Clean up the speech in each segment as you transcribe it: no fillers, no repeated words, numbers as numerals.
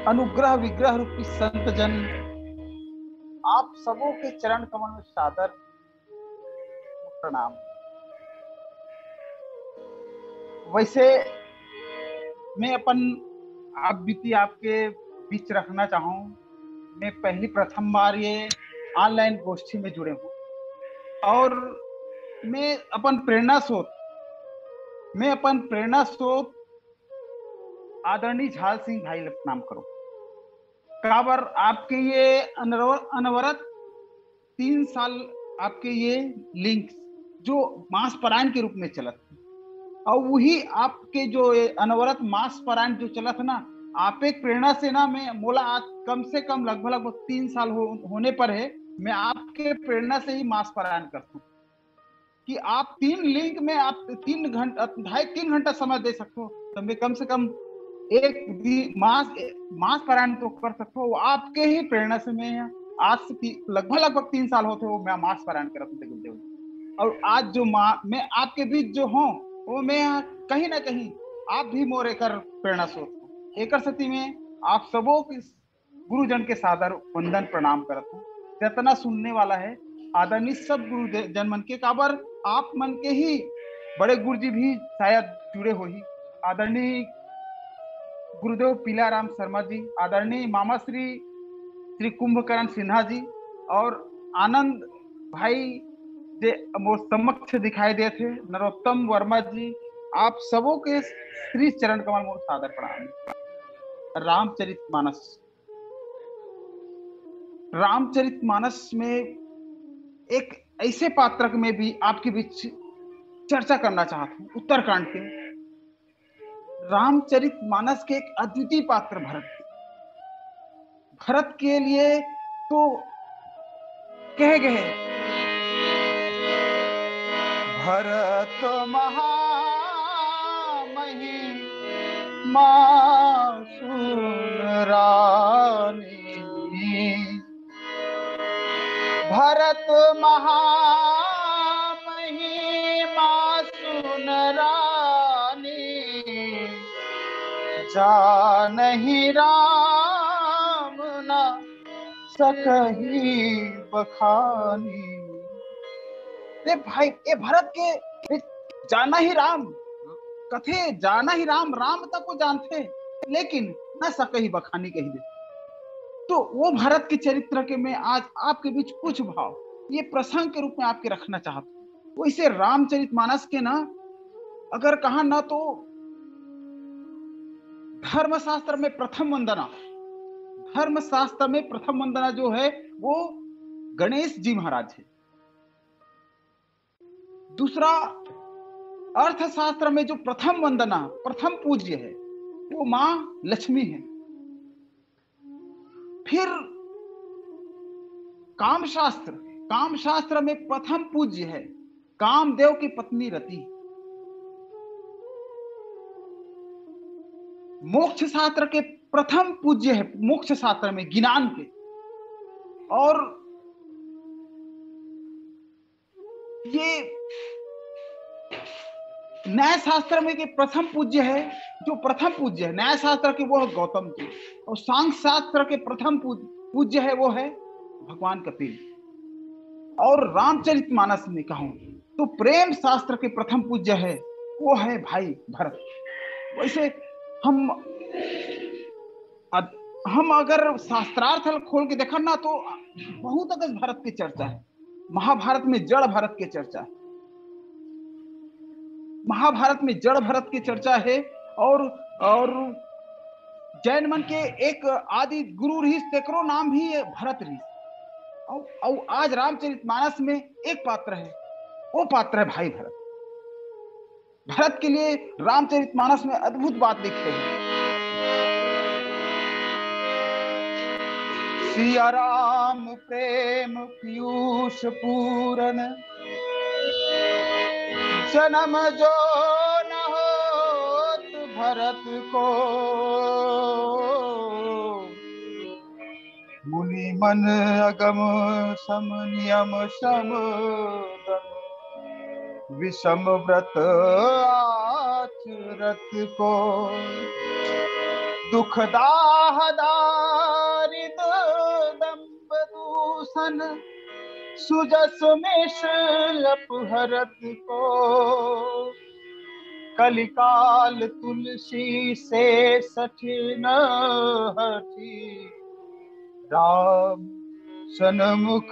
अनुग्रह विग्रह रूपी संत जन आप सबों के चरण कमल में सादर प्रणाम। वैसे मैं अपन आप बीती आपके बीच रखना चाहूँ। मैं पहली प्रथम बार ये ऑनलाइन गोष्ठी में जुड़े हूँ और मैं अपन प्रेरणा स्रोत आदरणीय झाल सिंह भाई प्रणाम करो। काबर आपके ये अनवरत 3 साल आपके ये लिंक जो मास परायण के रूप में चलत और वही आपके जो अनवरत मास परायण जो चला था ना, आप एक प्रेरणा से ना मैं मोला आज कम से कम लगभग 3 साल होने पर है मैं आपके प्रेरणा से ही मास परायण करता हूँ कि आप 3 लिंक में आप 3 घंटा 2.5-3 घंटा समय दे सकते हो तो मैं कम से कम एक मास परायण तो कर सकते हो। आपके ही प्रेरणा से मैं आज से लगभग 3 साल होते हो मैं मास परायण करता हूँ और आज जो मैं आपके बीच जो हूँ वो मैं कहीं ना कहीं आप भी मोर एकर प्रेरणा स्रोत हो। एकर सती में आप सबों के गुरुजन के सादर वंदन प्रणाम करता हूँ। जितना सुनने वाला है आदरणीय सब गुरु जन मन के काबर आप मन के ही बड़े गुरुजी भी शायद जुड़े हो ही। आदरणीय गुरुदेव पीलाराम शर्मा जी, आदरणीय मामा श्री कुंभकर्ण सिन्हा जी और आनंद भाई जे वो समक्ष दिखाई दे थे नरोत्तम वर्मा जी, आप सबों के श्री चरण कमल मोर सादर प्रणाम। रामचरितमानस में एक ऐसे पात्र में भी आपके बीच चर्चा करना चाहता हूँ। उत्तरकांड के रामचरितमानस के एक अद्वितीय पात्र भरत के लिए तो कहे गए भरत महिमा सुन रानी, भरत महिमा सुन रानी, जानहि राम न सकहि बखानी। भाई ये भरत के जाना ही राम कथे, जाना ही राम तक को जानते लेकिन न सकहि बखानी कही दे। तो वो भरत के चरित्र के मैं आज आपके बीच कुछ भाव ये प्रसंग के रूप में आपके रखना चाहता हूँ। वैसे रामचरितमानस के ना अगर कहा ना तो धर्मशास्त्र में प्रथम वंदना जो है वो गणेश जी महाराज है। दूसरा अर्थशास्त्र में जो प्रथम वंदना प्रथम पूज्य है वो मां लक्ष्मी है। फिर कामशास्त्र में प्रथम पूज्य है कामदेव की पत्नी रति। मोक्ष शास्त्र के प्रथम पूज्य है मोक्ष शास्त्र में ज्ञान के। और ये न्याय शास्त्र में के प्रथम पूज्य है न्याय शास्त्र के वो है गौतम जी। और सांख्य शास्त्र के प्रथम पूज्य है वो है भगवान कपिल। और रामचरितमानस में कहूं तो प्रेम शास्त्र के प्रथम पूज्य है वो है भाई भरत। वैसे हम अगर शास्त्रार्थ खोल के देखा ना तो बहुत अगर भरत की चर्चा है। महाभारत में जड़ भरत की चर्चा है और जैन मन के एक आदि गुरु ऋषि तेकरो नाम भी है भरत ऋषि। और आज रामचरितमानस में एक पात्र है वो पात्र है भाई भरत के लिए रामचरितमानस में अद्भुत बात लिखे हैं। सिया राम प्रेम पीयूष पूरन जन्म जो न होत भरत को मुनि मन अगम सम नियम सम विषम व्रत आचरत को दुखदाह दारिद दम्ब दूषण सुजस मिष अपहरत को, कलिकाल तुलसी से सठिन हठी, राम सन्मुख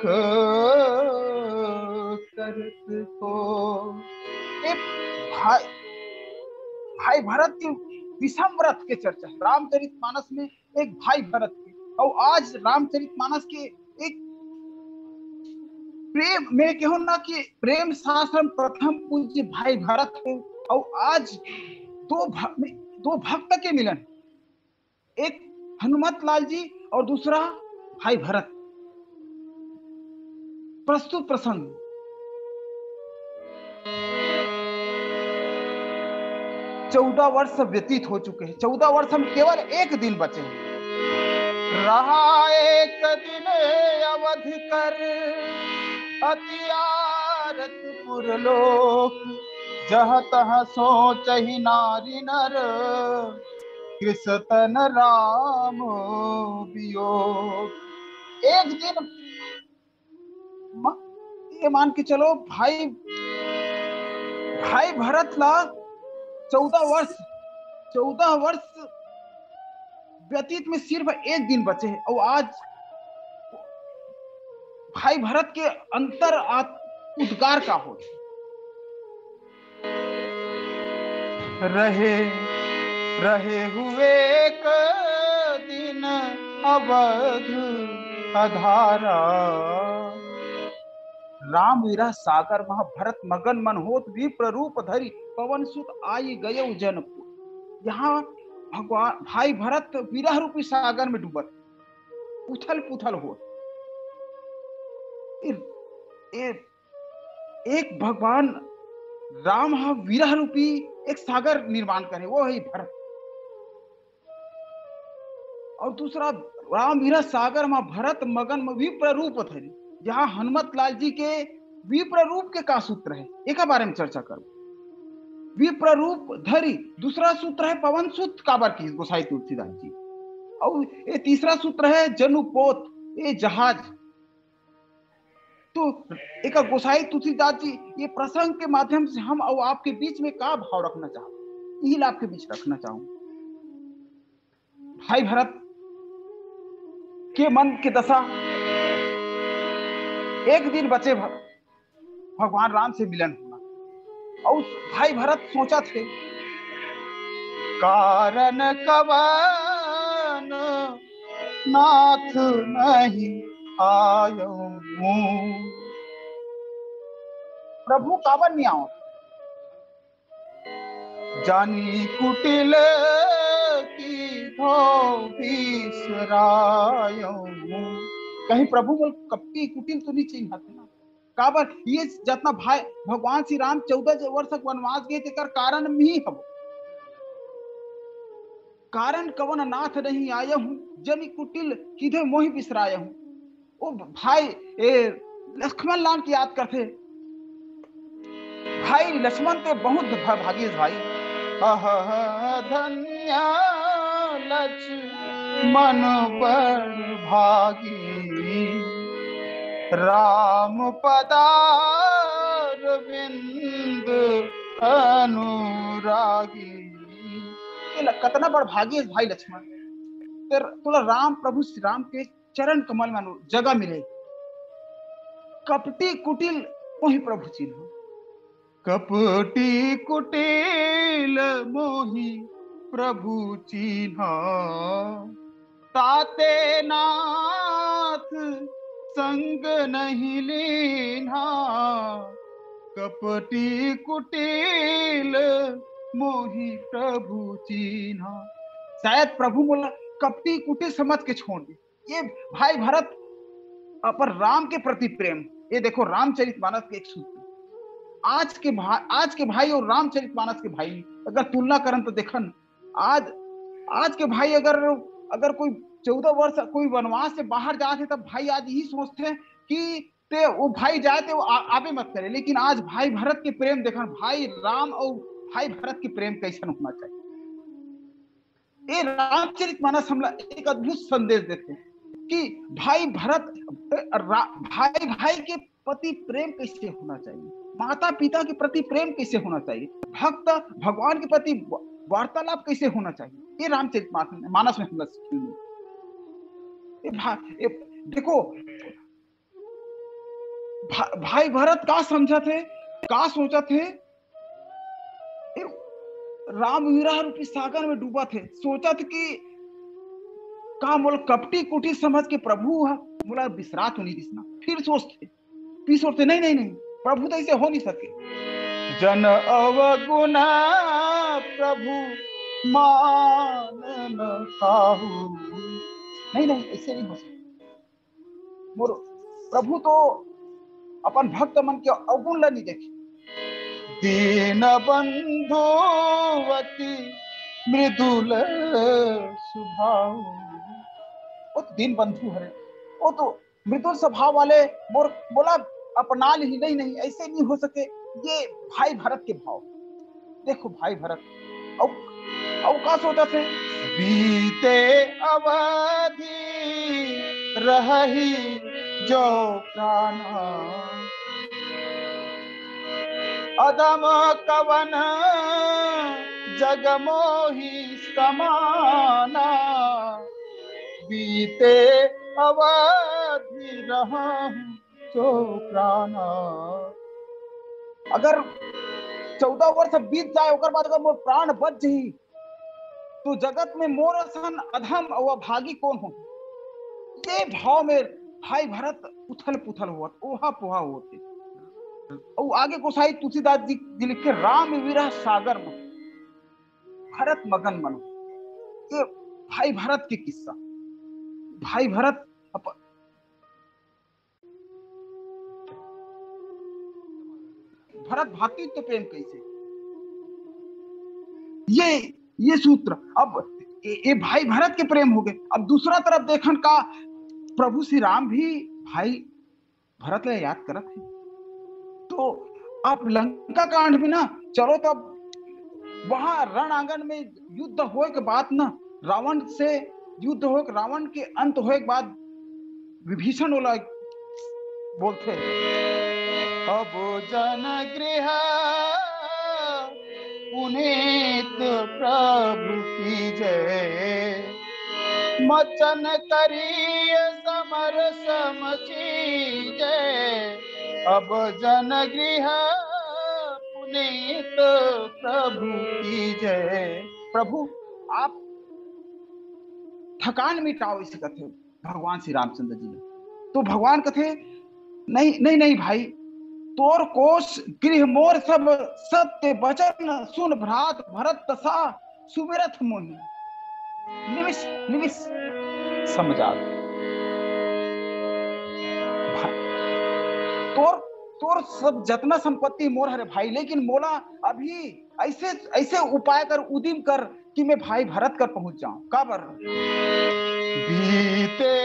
करत को। भाई भाई भरत की विषम व्रत के चर्चा है रामचरितमानस में, एक भाई भरत की। और आज रामचरितमानस के एक प्रेम में क्यों ना कि प्रेम शास्त्र प्रथम पूज्य भाई भरत है। और आज दो भक्त के मिलन, एक हनुमत लाल जी और दूसरा भाई भरत। प्रस्तुत प्रसंग 14 वर्ष व्यतीत हो चुके हैं। 14 वर्ष हम केवल एक दिन बचे हैं। रहा एक दिन अवध कर अतियारत पुरलोक, जह तह सोचहि नारी नर कृषतन राम वियोग। एक दिन ये मान के चलो भाई भरत ला 14 वर्ष व्यतीत में सिर्फ एक दिन बचे हैं। और आज भाई भरत के अंतर उद्गार का हो रहे हुए एक दिन अवध अधारा, राम विरह सागर महा भरत मगन मन होत विप्र रूप धरी, पवन सुत आई गयो जनपुर। यहाँ भगवान भाई भरत विरह रूपी सागर में डूबत, उथल पुथल हो। एक भगवान राम विरह रूपी एक सागर निर्माण करे, वो है भरत। और दूसरा राम विरह सागर में भरत मगन विप्र रूप धरी। यहाँ हनुमत लाल जी के विप्र रूप के का सूत्र है, एक बारे में चर्चा करो। विप्र रूप धरी, दूसरा सूत्र है पवन सुत काबर की गोसाई तुलसीदास जी। और ये तीसरा सूत्र है जनुपोत, ये जहाज। तो एक गोसाई तुलसीदास जी ये प्रसंग के माध्यम से हम और आपके बीच में का भाव रखना चाहूं, यही आपके बीच रखना चाहूं। भाई भरत के मन की दशा, एक दिन बचे भगवान राम से मिलन होना। और भाई भरत सोचा थे कारण कवन नाथ नहीं आयो, प्रभु कावन नहीं आओ, जानी कुटिल की धो बिसरायो। कहीं प्रभु बोल कपटी कुटिल तो नहीं चिन्हते ना काबर। ये जितना भाई भगवान श्री राम 14 वर्ष तक वनवास गए थे कारण में ही हब कारण कवन नाथ नहीं आया हूं, जनी कुटिल किधे मोहि बिसराया हूं। ओ भाई लक्ष्मण लाल की याद करते, भाई लक्ष्मण के बहुत भाग्य भाई। धन्य लक्ष्मण पर भागी, राम पदार बिंद अनुरागी। कितना बड़ भाग्य भाई लक्ष्मण, तुला राम प्रभु श्री राम के चरण कमल में जगह मिले। कपटी कुटिल मोहि प्रभु चिन्ह, कपटी कुटिल मोहि प्रभु चिन्ह, ताते नाथ संग नहीं लीन्हा, कपटी कुटिल मोहि प्रभु चिन्ह। शायद प्रभु बोला कपटी कुटिल समझ के छोड़ दे। ये भाई भरत पर राम के प्रति प्रेम, ये देखो रामचरितमानस के एक सूत्र। आज के भाई और रामचरितमानस के भाई अगर तुलना करें तो देखन, आज के भाई अगर कोई 14 वर्ष कोई वनवास से बाहर जाते तब भाई आज यही सोचते हैं कि ते वो भाई जाए थे वो आबे मत करे। लेकिन आज भाई भरत के प्रेम देखन, भाई राम और भाई भरत के प्रेम कैसा होना चाहिए। ये रामचरितमानस हमला एक अद्भुत संदेश देते हैं कि भाई भरत, भाई भाई के प्रति प्रेम कैसे होना चाहिए, माता पिता के प्रति प्रेम कैसे होना चाहिए, भक्त भगवान के प्रति वार्तालाप कैसे होना चाहिए, ये रामचरितमानस में हमला सीखेंगे। देखो भाई भरत का समझा थे, का सोचा थे, राम विरह रूपी सागर में डूबा थे, सोचा था कि का मोल कपटी कुटी समझ के प्रभु बोला विश्रात होनी दिसना, फिर सोचते नहीं नहीं नहीं, प्रभु तो ऐसे हो नहीं सके। जन अवगुणा प्रभु मान न काहू, नहीं नहीं ऐसे नहीं हो सकता। मोर प्रभु तो अपन भक्त मन के अवगुण ला नहीं देखे। दीन बंधुवती मृदुल स्वभाव, वो तो दीन बंधु है, वो तो मृदुल स्वभाव वाले मोर बोला अपना ही नहीं नहीं ऐसे नहीं हो सके। ये भाई भरत के भाव देखो, भाई भरत और का सोचा थे, बीते अवधि रही जो प्राण अदम कवन जगमोही समाना, बीते अवधि रहूं जो प्राणा। अगर 14 वर्ष बीत जाए ओकर बाद अगर मोर प्राण बच जाई तो जगत में मोर सन अधम और अभागी कौन हो। ये भाव में भाई भरत उथल पुथल हुआ, ओहा पोहा होते। और आगे गोसाई तुलसीदास जी लिखे, राम विरह सागर में भरत मगन मन। ये भाई भरत के किस्सा, भाई भरत भरत भातृत्व प्रेम कैसे, ये सूत्र। अब ये भाई भरत के प्रेम हो गए। अब दूसरा तरफ देखन का प्रभु श्री राम भी भाई भरत ले याद करत है। तो अब लंका कांड में ना चलो, तब वहां रण आंगन में युद्ध होए के बाद ना रावण से युद्ध हो, रावण के अंत होए के बाद विभीषण वाला बोलते, अब जन गृह पुनीत प्रभु की जय, मचन करिय समर समची जय, अब जन गृह पुनीत प्रभु की जय। प्रभु आप थकान मिटाओ, इसे कथे भगवान श्री रामचंद्र जी ने। तो भगवान कथे नहीं नहीं नहीं भाई, तोर कोश गृह मोर सब सत्य वचन सुन भ्रात भरत तसा सुमिरथ मोहि, निविश निविश समझा। तोर सब जतना संपत्ति मोर हरे भाई, लेकिन मोला अभी ऐसे ऐसे उपाय कर, उदिम कर कि मैं भाई भरत कर पहुंच जाऊं। काबर बीते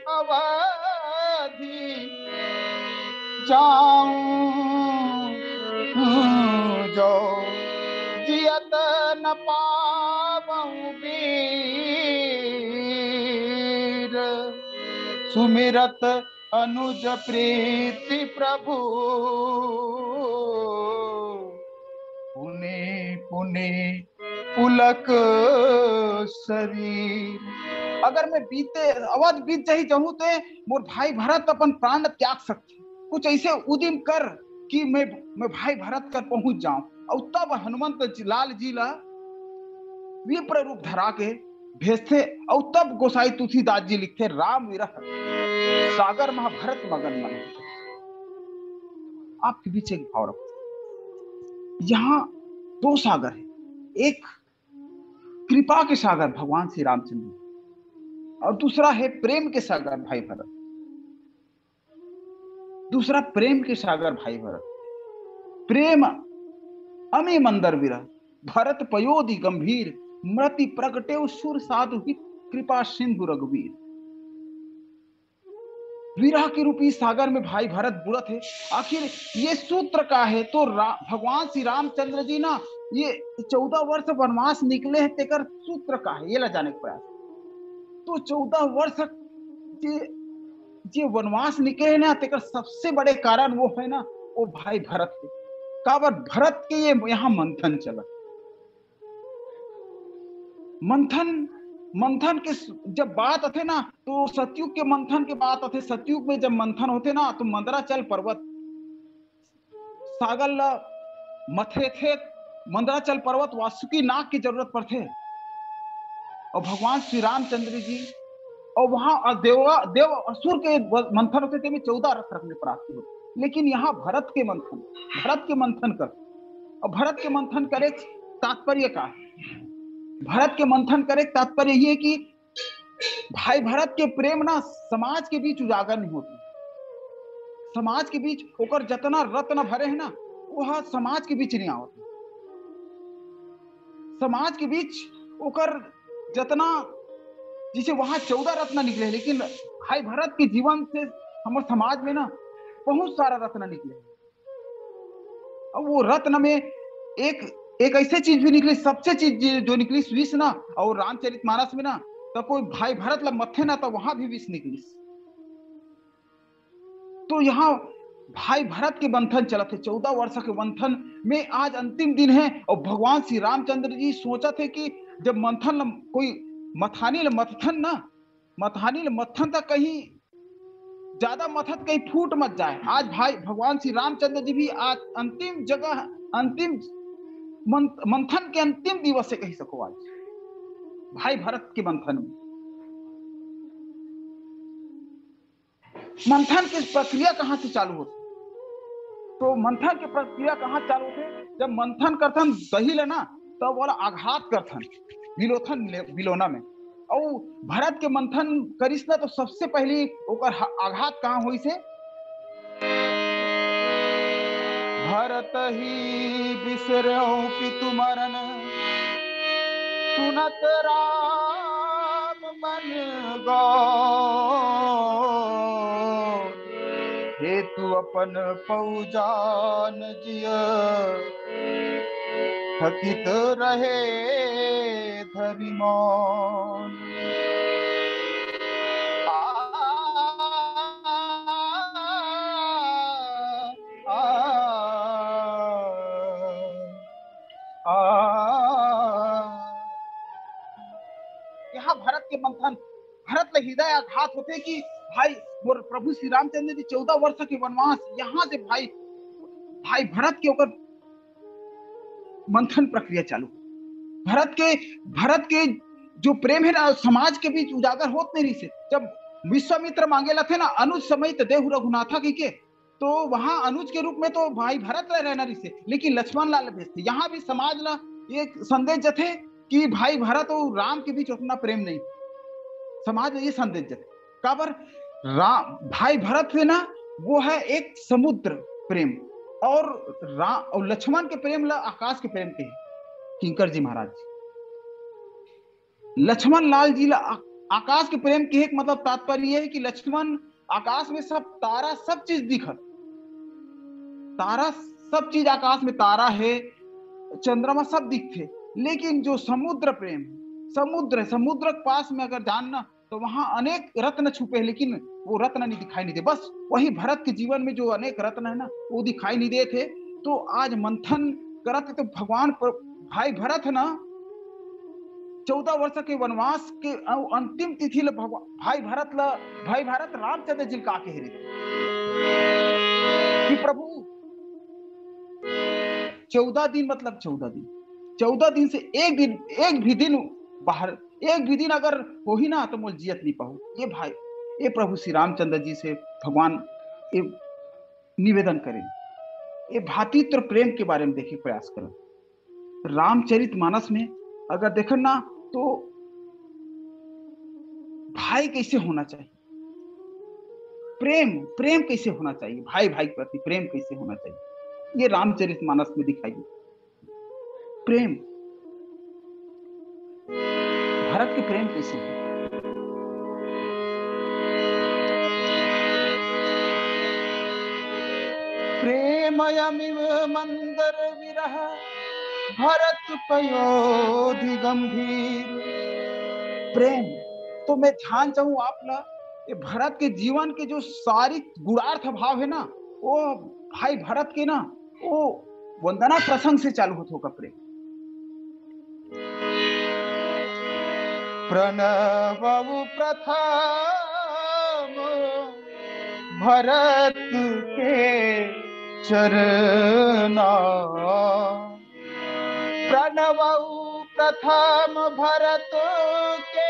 अवधि जाऊं जो जियत न पावऊं वीर, सुमिरत अनुज प्रीति प्रभु, पुने पुने पुलक शरीर। अगर मैं बीते अवध बीत जाही चाहूं तो मोर भाई भरत अपन प्राण त्याग सकते। कुछ ऐसे उदिम कर कि मैं भाई भरत कर पहुंच जाऊं। और तब हनुमंत लाल जी ला विप्र रूप धरा के भेजते। और तब गोसाई तुलसीदास जी लिखते, राम विरह सागर महाभरत मगन मन। आपके बीच एक भाव रखो, यहाँ दो सागर है, एक कृपा के सागर भगवान श्री रामचंद्र और दूसरा है प्रेम के सागर भाई भरत। दूसरा प्रेम के सागर भाई भरत। प्रेम अमी मंदर विरह भरत पयोधि गंभीर, मृति प्रगटे सुर साधु कृपा सिंधु रघुवीर। विरह के रूपी सागर में भाई भरत बुड़त है। आखिर ये सूत्र का है तो भगवान श्री रामचंद्र जी ना ये 14 वर्ष वनवास निकले हैं तेकर सूत्र का है, ये ला जाने का प्रयास। तो 14 वर्ष जे वनवास निकले ना तेकर सबसे बड़े कारण वो है ना, वो भाई भरत के काबर भरत के ये यहाँ मंथन चला। मंथन के जब बात आते ना तो सतयुग के मंथन के बात आते। सतयुग में जब मंथन होते ना तो मंदराचल पर्वत सागर मथे थे। मंदराचल पर्वत वासुकी नाग की जरूरत पड़ते और भगवान श्री रामचंद्र जी और वहां देव असुर के मंथन होते थे 14 रथ रखने प्राप्त होते। लेकिन यहाँ भरत के मंथन कर और भरत के मंथन करे तात्पर्य का, भरत के मंथन करे तात्पर्य ये कि भाई भरत के प्रेम ना समाज के बीच उजागर नहीं होती। समाज के बीच ओकर जतना रत्न भरे है ना वह समाज के बीच नहीं आवत। समाज के बीच ओकर जतना जिसे वहां 14 रत्न निकले, लेकिन भाई भरत के जीवन से हमारे समाज में ना बहुत सारा रत्न निकले। और वो रत्न में एक ऐसे चीज भी निकली, सबसे चीज जो निकली विष ना, और रामचरितमानस में ना तो कोई भाई भरत ला मथे ना तो वहां भी विष निकली। तो यहाँ भाई भरत के मंथन चला थे 14 वर्ष के मंथन में आज अंतिम दिन है। और भगवान श्री रामचंद्र जी सोचा थे कि जब मंथन कोई मथानी मत्थन तक कहीं ज्यादा मथत कहीं फूट मत जाए। आज भाई भगवान श्री रामचंद्र जी भी आज अंतिम जगह अंतिम मंथन के अंतिम दिवस से कही सको आज भाई भरत के मंथन में। मंथन की प्रक्रिया कहां से चालू होती? तो मंथन की प्रक्रिया कहां चालू होती? जब मंथन करथन दही लेना तब वाला आघात करथन बिलोना में। और भरत के मंथन करिस ना तो सबसे पहले ओकर आघात कहां हुई से? भरत ही बिसरो पितु मरन सुनत राम मन गो हेतु अपन पौजान जिय थकित रहे धरि मौन। यहाँ भरत के मंथन भरत हृदय आघात होते कि भाई मोर प्रभु श्री रामचंद्र जी 14 वर्ष के वनवास यहाँ से भाई भरत के ऊपर मंथन प्रक्रिया चालू। भरत के जो प्रेम है ना समाज के बीच उजागर होते नहीं से। जब विश्वामित्र मांगेला थे ना अनुज समेत देहु रघुनाथा के तो वहां अनुज के रूप में तो भाई भरत रहना नहीं से, लेकिन लक्ष्मण लाल भेजते। यहाँ भी समाज ला एक संदेश जथे कि भाई भरत और राम के बीच उतना प्रेम नहीं। समाज में ये संदेश जथे काबर राम भाई भरत है ना वो है एक समुद्र प्रेम और लक्ष्मण के प्रेम ला आकाश के प्रेम के किंकर जी महाराज जी। लक्ष्मण लाल जी ला आकाश के प्रेम के एक मतलब तात्पर्य है कि लक्ष्मण आकाश में सब तारा सब चीज दिखत, तारा सब चीज आकाश में तारा है चंद्रमा सब दिखते, लेकिन जो समुद्र प्रेम समुद्र के पास में अगर जानना तो वहां अनेक रत्न छुपे हैं, लेकिन वो रत्न नहीं दिखाई नहीं दे। बस वही भरत के जीवन में जो अनेक रत्न है ना वो दिखाई नहीं देते। तो आज मंथन करत तो भगवान भाई भरत है ना 14 वर्ष के वनवास के अंतिम तिथि भाई भरत रामचंद्र जी का कह रहे कि प्रभु 14 दिन मतलब 14 दिन से एक भी दिन बाहर एक भी दिन अगर हो ही ना तो मोल जियत नहीं पाऊं। ये प्रभु श्री रामचंद्र जी से भगवान निवेदन करें, ये भातृत्व प्रेम के बारे में देखिए प्रयास करें। रामचरितमानस में अगर देखें ना तो भाई कैसे होना चाहिए, प्रेम कैसे होना चाहिए, भाई के प्रति प्रेम कैसे होना चाहिए, ये रामचरितमानस में दिखाई दे। प्रेम भरत के प्रेम कैसे है? प्रेमयमिव मंदर विरह भरत पयोधि गंभीर। प्रेम तो मैं ध्यान चाहूं आप ना, ये भरत के जीवन के जो सारी गुणार्थ भाव है ना, वो भाई भरत के ना वो वंदना प्रसंग से चालू होगा प्रेम। प्रणव प्रथम भरत के चरना, प्रणव प्रथम भरत के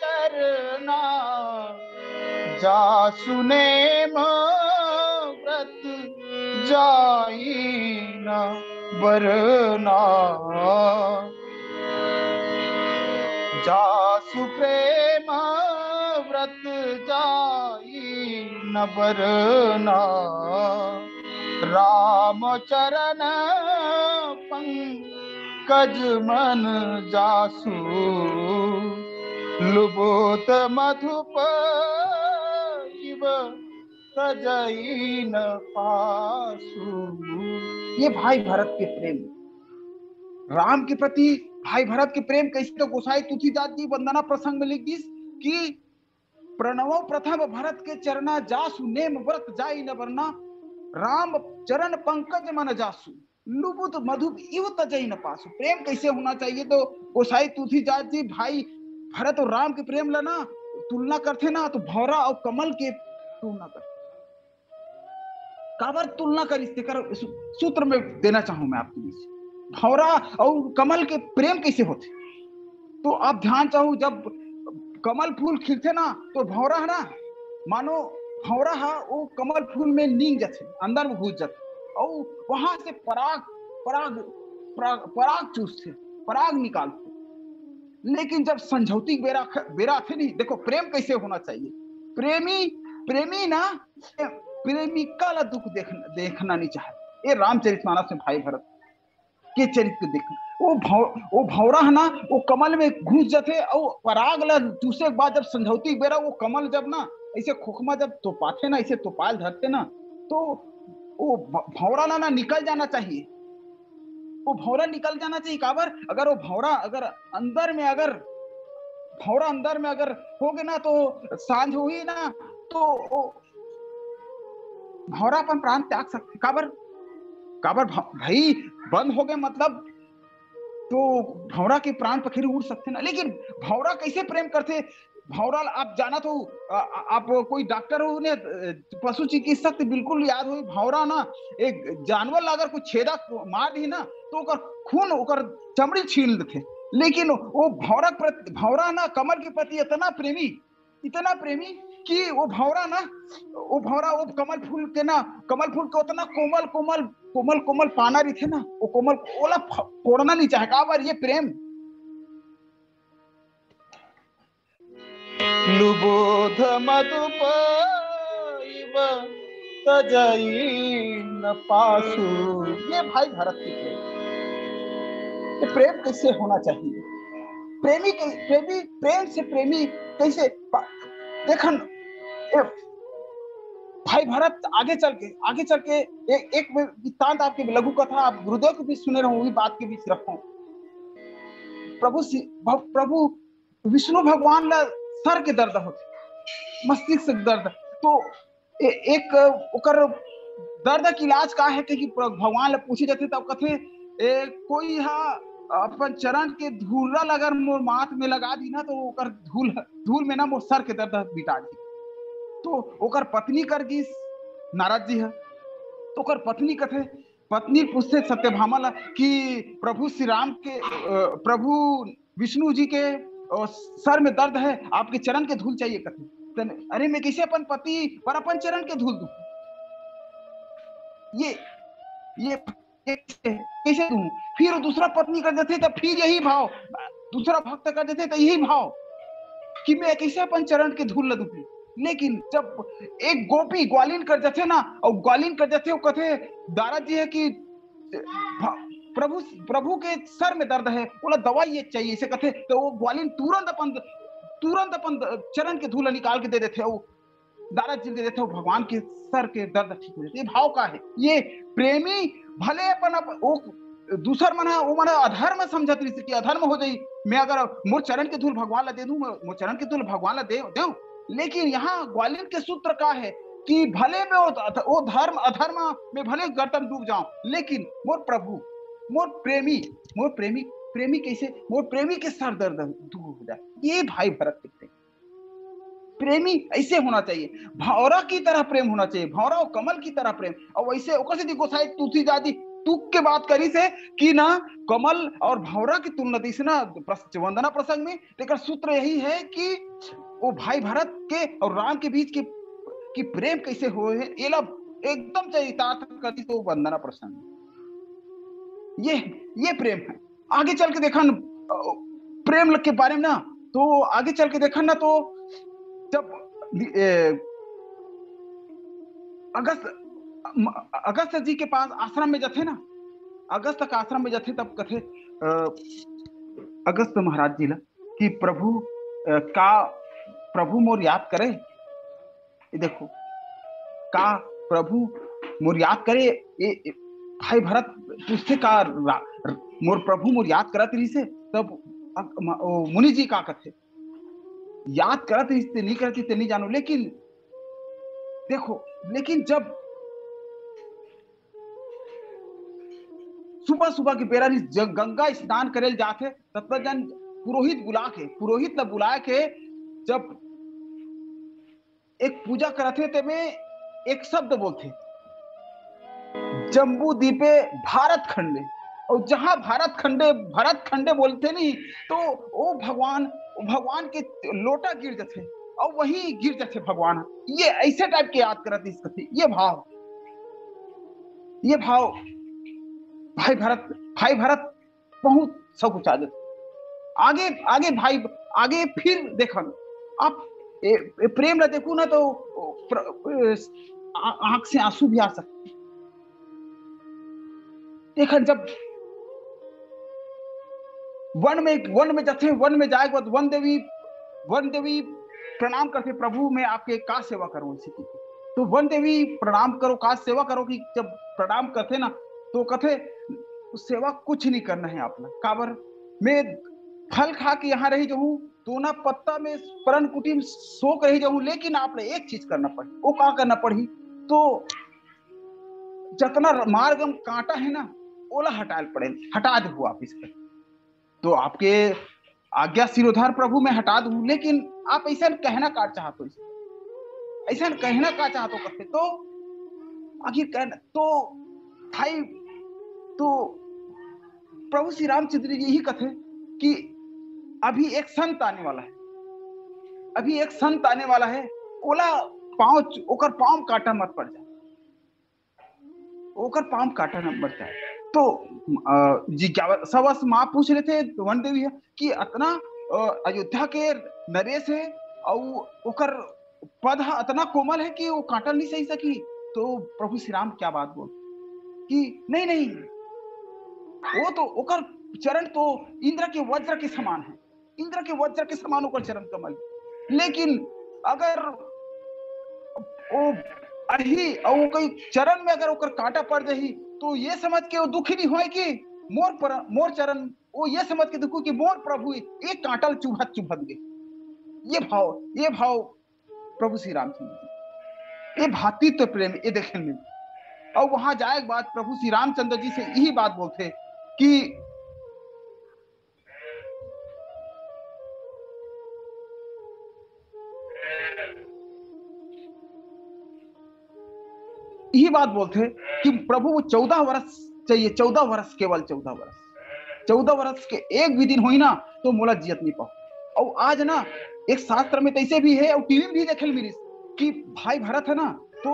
चरना, जासु नेम व्रत जाई न बरना, जासु प्रेम व्रत जाई न बरना, राम चरण पंकज मन जासु, लुबोत मधुप इव तजई न पासु। ये भाई भरत के प्रेम, राम के प्रति भाई भरत के प्रेम कैसे, तो गोसाई तुलसीदास जी वंदना प्रसंग में लिख दी कि प्रणवो प्रथम भरत के चरना, जासु नेम व्रत जाई न बरना, राम चरण पंकज मन जासु, लुबुत मधुप इव तजई न पासु। प्रेम कैसे होना चाहिए, तो गोसाई तुलसीदास जी भाई भरत और राम के प्रेम लेना तुलना करते ना, तो भौरा और कमल के तुलना करते। काबर तुलना कर इससे कर सूत्र में देना चाहूं मैं आपके बीच, भौरा और कमल के प्रेम कैसे होते। तो आप ध्यान चाहूं, जब कमल फूल खिलते ना, तो भौरा है ना, मानो भौरा है वो कमल फूल में नींग जाते, अंदर में घुस जाते, और वहां से पराग पराग पराग पराग चूसते, पराग निकालते। लेकिन जब समझौती बेरा थे नहीं, देखो प्रेम कैसे होना चाहिए। प्रेमी ना प्रेमिका ला दुख देखना नहीं चाहे। ये रामचरितमानस में भाई भरत के चरित्र देख, वो भौरा है ना, वो कमल में घुस जाते, और पराग ला चूसे के बाद जब समझौती बेरा वो कमल जब ना ऐसे खोखमा जब तोपाते ना, ऐसे तोपाल धरते ना, तो वो भौरा ना निकल जाना चाहिए, वो भौरा निकल जाना चाहिए। काबर अगर वो भौरा अगर अंदर में अगर हो गए ना, तो सांझ हुई ना, तो भौरा अपन प्राण त्याग सकते। काबर भाई बंद हो गए मतलब, तो भौरा के प्राण पखेरु उड़ सकते ना। लेकिन भौरा कैसे प्रेम करते, भौरा आप जाना तो आप कोई डॉक्टर हो ने पशु चिकित्सक बिल्कुल याद हो, भौरा ना एक जानवर अगर कोई छेदा मार दी ना, तो ओकर खून ओकर चमड़ी छीन लेते। लेकिन वो भौरा ना कमल के प्रति इतना प्रेमी कि वो कमल फूल के उतना कोमल पाना रही थे ना, वो कोमल ओला फोड़ना नहीं चाहे। काबर ये प्रेम लुबोध मधुप इव तजई न पासु। ये भाई भरत की प्रेम, ये प्रेम कैसे होना चाहिए। प्रेम से प्रेमी कैसे देखन। भाई भरत आगे चल के एक वृत्तांत आपके लघु कथा आप गुरुदेव के बीच सुने रहो, वही बात के बीच रखो। प्रभु विष्णु भगवान ला सर के दर्द होते, मस्तिष्क दर्द, तो एक ओकर दर्द के इलाज का है कि भगवान ला पूछे जाते, तब कथे कोई अपन चरण के धूल अगर मोर माथ में लगा दी ना, तो ओकर धूल में ना मोर सर के दर्द मिटा दी। तो ओकर पत्नी कर दी नारद जी है, तो ओकर पत्नी पूछते सत्यभामा ला कि प्रभु श्री राम के प्रभु विष्णु जी के सर में दर्द है, आपके चरण के धूल चाहिए कथे। अरे मैं कैसे अपन पति पर अपन चरण के धूल दूं, ये कैसे दूं। फिर दूसरा पत्नी कर देते, तो फिर यही भाव, दूसरा भक्त कर देते तो यही भाव कि मैं कैसे अपन चरण के धूल ल दूं। लेकिन जब एक गोपी ग्वालिन कर जाते ना, और ग्वालिन कर जाते वो कहते दारा जी है कि प्रभु के सर में दर्द है, बोला दवाई ये चाहिए इसे कहते, तो वो ग्वालिन तुरंत अपन चरण के धूल निकाल के दे देते, वो दारा जी दे देते, भगवान के सर के दर्द ठीक हो जाते। ये भाव का है। ये प्रेमी भले अपन वो दूसर मना वो मना अधर्म समझत रही कि अधर्म हो जाई, मैं अगर मोर चरण के धूल भगवान ला दे दूं, मोर चरण के धूल भगवान ला दे दूं। लेकिन यहाँ ग्वालियर के सूत्र का है कि भले में वो धर्म अधर्म में भले गर्तन डूब जाऊं, लेकिन मोर प्रभु, मोर प्रेमी, मोर प्रेमी, प्रेमी कैसे, मोर प्रेमी के सर दर्द दूर हो जाए। ये भाई भरत कहते हैं प्रेमी ऐसे होना चाहिए, भौरा की तरह प्रेम होना चाहिए, भौरा और कमल की तरह प्रेम। और वैसे ओकर से गोसाई तुलसी दादी तुक के बात करी से कि ना कमल और भौरा की तुलना दी से ना वंदना प्रसंग में, लेकिन सूत्र यही है कि वो भाई भरत के और राम के बीच की प्रेम कैसे हो है, ये लोग एकदम चरितार्थ करी तो वंदना प्रसंग। ये प्रेम है। आगे चल के देखा प्रेम के बारे में ना, तो आगे चल के देखा ना, तो जब अगस्त जी के पास आश्रम में जाते ना, अगस्त का आश्रम में जाते, तब कथे अगस्त महाराज जी ला कि प्रभु का प्रभु मोर याद करे, ये देखो का प्रभु मोर याद करे, ये भाई भरत तुझसे का मोर प्रभु मोर याद करत रही से। तब मुनि जी का कथे याद करत रही नहीं करती ते नहीं जानो, लेकिन देखो, लेकिन जब सुबह सुबह के बेरा गंगा स्नान करे जाते, तब जन पुरोहित ने बुला के जब एक पूजा करते थे में एक शब्द बोलते जम्बू द्वीपे भारत खंडे, और जहां भरत खंडे बोलते नहीं, तो वो भगवान के लोटा गिर जाते और वही गिर जाते भगवान। ये ऐसे टाइप के याद करते इस कथी, ये भाव भाई भरत बहुत सब कुछ आगे भाई आगे फिर देखो आप प्रेम ला देखो ना, तो आंख से आंसू भी आ सकते। देखो जब वन में जाते, वन में जाए बाद वन देवी प्रणाम करते, प्रभु मैं आपके का सेवा करूं इसी की। तो वन देवी प्रणाम करो, का सेवा करो, कि जब प्रणाम करते ना तो कहते सेवा कुछ नहीं करना है आपने, काबर मैं फल खा के यहाँ रही जाऊं, तो ना पत्ता में परन कुटी सो कर रही जाऊं, लेकिन आपने एक चीज करना पड़ी। वो क्या करना पड़ी, तो जितना मार्गम कांटा है ना ओला हटा दो आप इसका। तो आपके आज्ञा सिरोधार प्रभु मैं हटा दूं, लेकिन आप ऐसा कहना का चाहते हो, ऐसा कहना का चाहते हो करते, तो आखिर कहना तो भाई, तो प्रभु श्री रामचंद्र जी यही कहते कि अभी एक संत आने वाला है, ओला ओकर पाँव काटा मत पड़ जाए, ओकर पाँव काटा न मत जाए। तो जिज्ञासा माँ पूछ रहे थे वन देवी है कि इतना अयोध्या के नरेश है और ओकर पद इतना कोमल है कि वो काटल नहीं सही सकी। तो प्रभु श्री राम क्या बात बोल कि नहीं, वो तो ओकर चरण तो इंद्र के वज्र के समान है, इंद्र के वज्र के समान ओकर चरण कमल। लेकिन अगर वो अही और कोई चरण में अगर ओकर कांटा पड़ जाही, तो ये समझ के वो दुखी नहीं होए कि मोर चरण, वो ये समझ के दुखी कि मोर प्रभु एक कांटल चुभत गए। ये भाव प्रभु श्री रामचंद्र, ये भातृत्व प्रेम, ये देखने में। और वहां जाए के बाद प्रभु श्री रामचंद्र जी से यही बात बोलते कि यही बात बोलते कि प्रभु वो 14 वर्ष चाहिए, 14 वर्ष, केवल 14 वर्ष के एक भी दिन हुई ना तो मोला जियत नहीं पाओ। और आज ना एक शास्त्र में तैसे भी है और टीवी में भी देखे मिली कि भाई भरत है ना, तो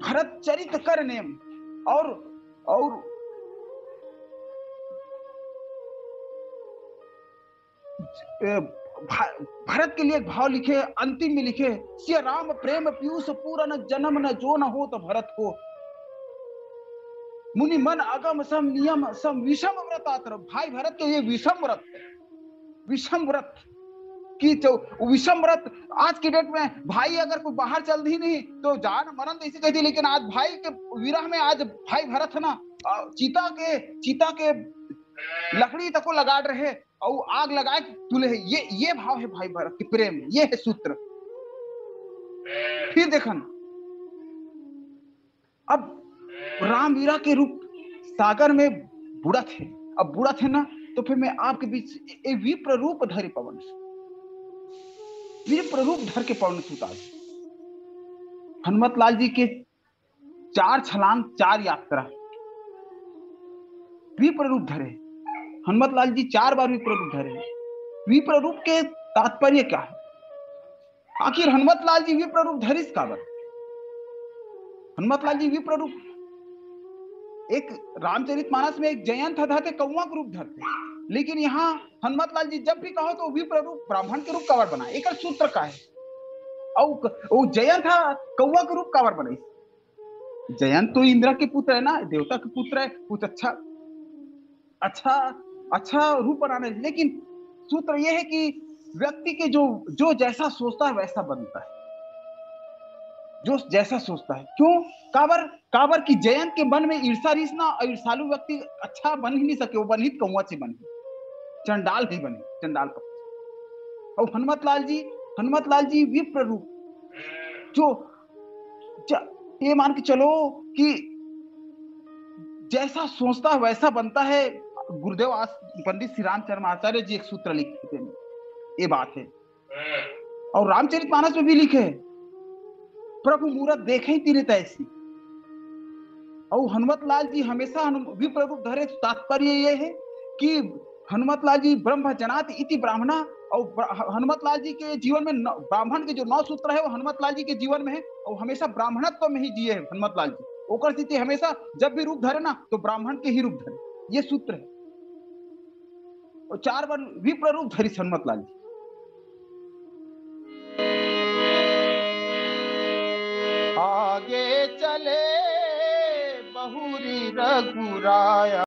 भरत चरित कर नेम और भरत के लिए एक भाव लिखे, अंतिम में लिखे सिया राम प्रेम पीयूष पूरन जन्म न जो न हो तो भरत को मुनि मन अगम सम नियम सम विषम व्रत आतर। भाई भरत के ये विषम व्रत कि विषम व्रत। आज की डेट में भाई अगर कोई बाहर चल ही नहीं तो जान मरण तो इसे कहती, लेकिन आज भाई के विरह में आज भाई भरत है ना चीता के लकड़ी तक को लगा रहे और आग लगाए तुले है। ये भाव है भाई भरत के प्रेम, ये है सूत्र। फिर देखन अब राम वीरा के रूप सागर में बुढ़त है। अब बुढ़त है ना, तो फिर मैं आपके बीच विप्र रूप धरे पवन, विप्र रूप धर के पवन सुता। हनुमत लाल जी के 4 छलांग 4 यात्रा, विप्र रूप धरे हनुमत लाल जी 4 बार विप्र रूप धरे। विप्र रूप के तात्पर्य क्या है? आखिर हनुमत लाल जी विप्र रूप धरिस काबर? हनुमत लाल जी विप्र रूप, एक रामचरितमानस में एक जयंत धरते कौवा के रूप धरते, लेकिन यहाँ हनुमत लाल जी जब भी कहो तो विप्र रूप ब्राह्मण के रूप काबर बनाए, एक सूत्र का है। और जयंत कौवा के रूप काबर बनाई? जयंत तो इंद्र के पुत्र है ना, देवता के पुत्र है, कुछ अच्छा रूप बनाने। लेकिन सूत्र यह है कि व्यक्ति के जो जैसा सोचता है वैसा बनता है, जो जैसा सोचता है। क्यों? काबर की जयंत के मन में ईर्षा रीसना, ईर्षालु व्यक्ति अच्छा बन ही नहीं सके, वो बनहित कौवा से बने, चंडाल ही बने, चंडाल पर। और हनुमत लाल जी विप्र रूप, जो ये मान के चलो कि जैसा सोचता है वैसा बनता है। गुरुदेव पंडित श्री रामचरण आचार्य जी एक सूत्र लिखे थे, ये बात है। और रामचरितमानस में भी लिखे, प्रभु मूरत देखे ही तीरे तैसी। और हनुमत लाल जी हमेशा विप्र रूप धरे। तात्पर्य ये है कि हनुमत लाल जी ब्रह्म जनात इति ब्राह्मणा, और हनुमत लाल जी के जीवन में ब्राह्मण के जो 9 सूत्र है वो हनुमत लाल जी के जीवन में है, और हमेशा ब्राह्मणत्व में ही जिए है हनुमत लाल जी। ओकर स्थिति हमेशा जब भी रूप धरे ना तो ब्राह्मण के ही रूप धरे, ये सूत्र है। और 4 बार विप्र रूप धरी हनुमत लाल जी। आगे चले बहुरी रघुराया।